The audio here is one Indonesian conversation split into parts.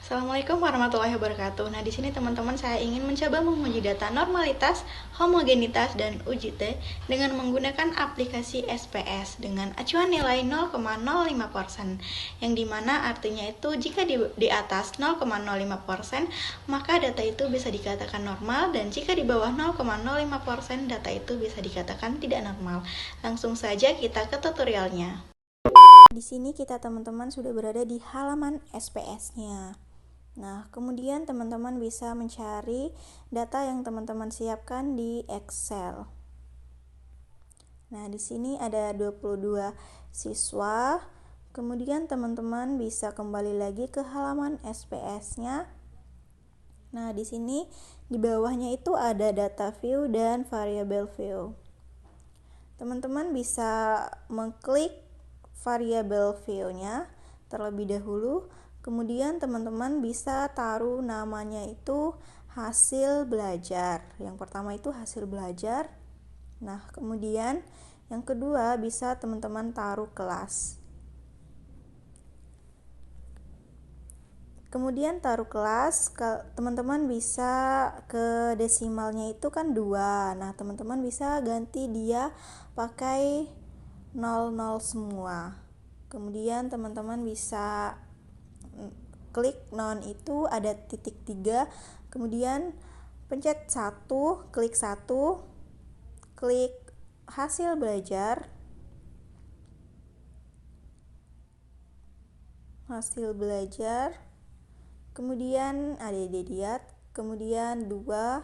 Assalamualaikum warahmatullahi wabarakatuh. Nah, di sini teman-teman saya ingin mencoba menguji data normalitas, homogenitas, dan uji T dengan menggunakan aplikasi SPS dengan acuan nilai 0,05%, yang dimana artinya itu jika di atas 0,05%, maka data itu bisa dikatakan normal, dan jika di bawah 0,05%, data itu bisa dikatakan tidak normal. Langsung saja kita ke tutorialnya. Di sini kita teman-teman sudah berada di halaman SPS-nya. Nah, kemudian teman-teman bisa mencari data yang teman-teman siapkan di Excel. Nah, di sini ada 22 siswa. Kemudian teman-teman bisa kembali lagi ke halaman SPS-nya. Nah, di sini di bawahnya itu ada data view dan variable view. Teman-teman bisa mengklik variable view-nya terlebih dahulu. Kemudian teman-teman bisa taruh namanya itu hasil belajar. Yang pertama itu hasil belajar. Nah, kemudian yang kedua bisa teman-teman taruh kelas. Kemudian taruh kelas, teman-teman bisa ke desimalnya itu kan 2. Nah, teman-teman bisa ganti dia pakai 00 semua. Kemudian teman-teman bisa klik non itu ada titik 3, kemudian pencet 1, klik 1, klik hasil belajar, kemudian ada diet, kemudian 2,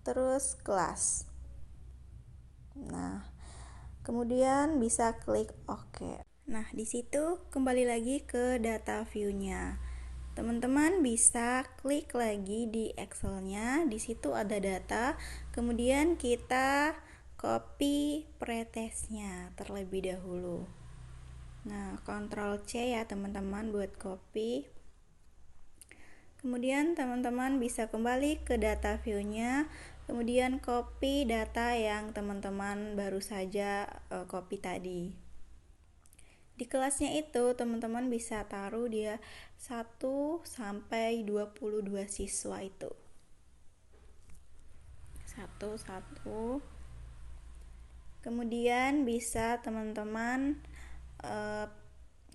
terus kelas. Nah, kemudian bisa klik OK. Nah, di situ kembali lagi ke data view-nya. Teman-teman bisa klik lagi di Excel-nya. Di situ ada data. Kemudian kita copy pretestnya terlebih dahulu. Nah, Ctrl C ya teman-teman buat copy. Kemudian teman-teman bisa kembali ke data view-nya. Kemudian copy data yang teman-teman baru saja copy tadi. Di kelasnya itu teman-teman bisa taruh dia 1 sampai 22 siswa itu. 1. Kemudian bisa teman-teman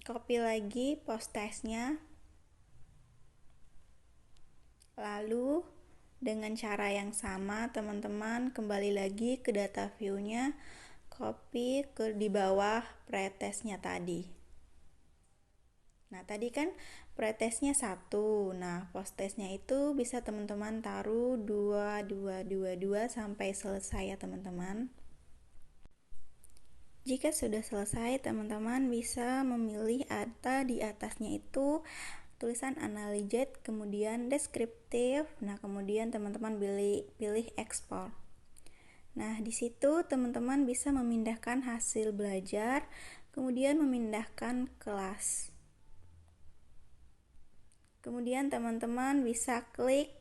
copy lagi post testnya. Lalu dengan cara yang sama teman-teman kembali lagi ke data view-nya, copy ke di bawah pretestnya tadi. Nah, tadi kan pretestnya 1. Nah, post testnya itu bisa teman-teman taruh 2 sampai selesai ya teman-teman. Jika sudah selesai, teman-teman bisa memilih ada di atasnya itu tulisan analyzed, kemudian deskriptif. Nah, kemudian teman-teman pilih ekspor. Nah, di situ teman-teman bisa memindahkan hasil belajar, kemudian memindahkan kelas. Kemudian teman-teman bisa klik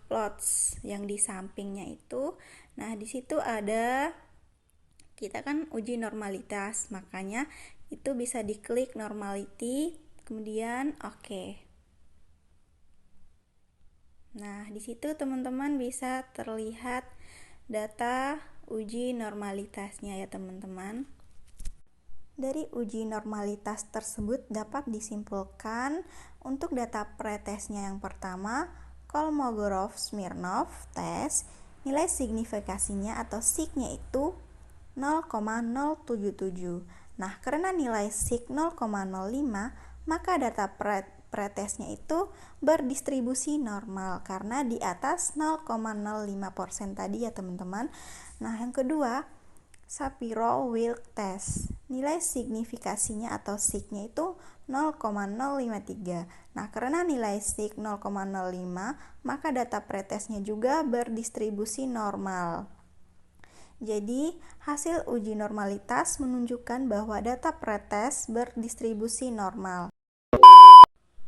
plots yang di sampingnya itu. Nah, di situ ada kita kan uji normalitas, makanya itu bisa diklik normality, kemudian oke. Nah, di situ teman-teman bisa terlihat data uji normalitasnya ya teman-teman. Dari uji normalitas tersebut dapat disimpulkan untuk data pretestnya yang pertama, Kolmogorov-Smirnov test, nilai signifikasinya atau sig-nya itu 0,077. Nah, karena nilai sig 0,05, maka data pretestnya itu berdistribusi normal karena di atas 0,05% tadi ya teman-teman. Nah, yang kedua, Shapiro-Wilk test, nilai signifikasinya atau sig-nya itu 0,053. Nah, karena nilai sig 0,05, maka data pretestnya juga berdistribusi normal. Jadi, hasil uji normalitas menunjukkan bahwa data pretest berdistribusi normal.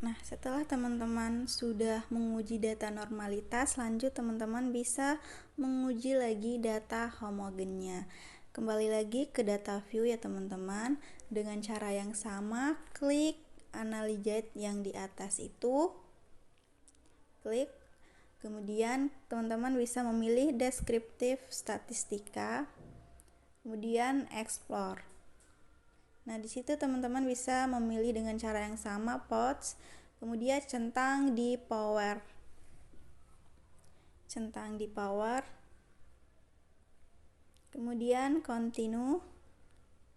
Nah, setelah teman-teman sudah menguji data normalitas, lanjut teman-teman bisa menguji lagi data homogennya. Kembali lagi ke data view ya teman-teman. Dengan cara yang sama, klik Analyze yang di atas itu. Klik. Kemudian teman-teman bisa memilih Descriptive Statistika. Kemudian Explore. Nah, di situ teman-teman bisa memilih dengan cara yang sama Plots, kemudian centang di Power. Centang di Power. Kemudian Continue.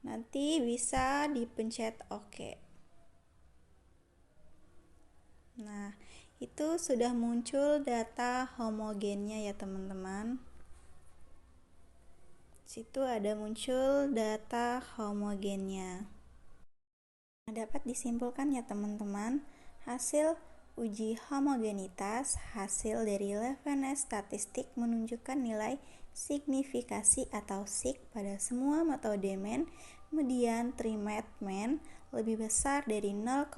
Nanti bisa dipencet OK. Nah, itu sudah muncul data homogennya ya teman-teman. Situ ada muncul data homogennya. Nah, dapat disimpulkan ya teman-teman, hasil uji homogenitas hasil dari Levenes statistik menunjukkan nilai signifikasi atau sig pada semua metode mean, median, trimmed, mean lebih besar dari 0,05.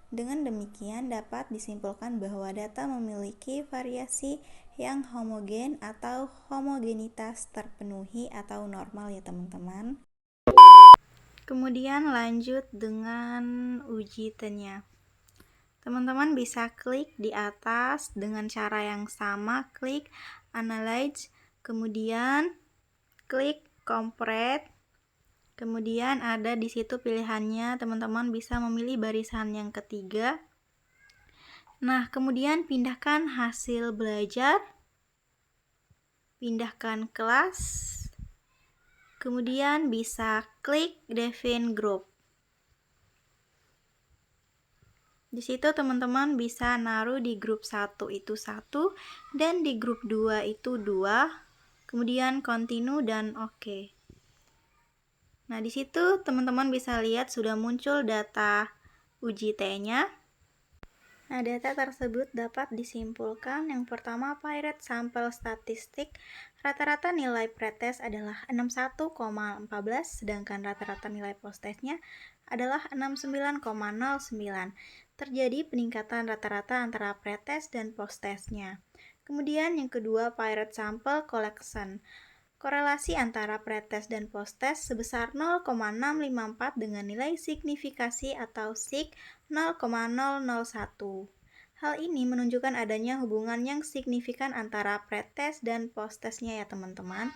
Dengan demikian dapat disimpulkan bahwa data memiliki variasi yang homogen atau homogenitas terpenuhi atau normal ya teman-teman. Kemudian lanjut dengan uji T-nya. Teman-teman bisa klik di atas dengan cara yang sama, klik Analyze, kemudian klik Compare. Kemudian ada di situ pilihannya, teman-teman bisa memilih barisan yang ketiga. Nah, kemudian pindahkan hasil belajar, pindahkan kelas, kemudian bisa klik Define Group. Di situ teman-teman bisa naruh di grup 1 itu 1 dan di grup 2 itu 2, kemudian continue dan OK. Nah, di situ teman-teman bisa lihat sudah muncul data uji T-nya. Nah, data tersebut dapat disimpulkan yang pertama Pirate Sample Statistik, rata-rata nilai pretest adalah 61,14 sedangkan rata-rata nilai post-testnya adalah 69,09. Terjadi peningkatan rata-rata antara pretest dan post-testnya. Kemudian yang kedua Pirate Sample Collection. Korelasi antara pretest dan post-test sebesar 0,654 dengan nilai signifikasi atau sig 0,001. Hal ini menunjukkan adanya hubungan yang signifikan antara pretest dan post-testnya ya teman-teman.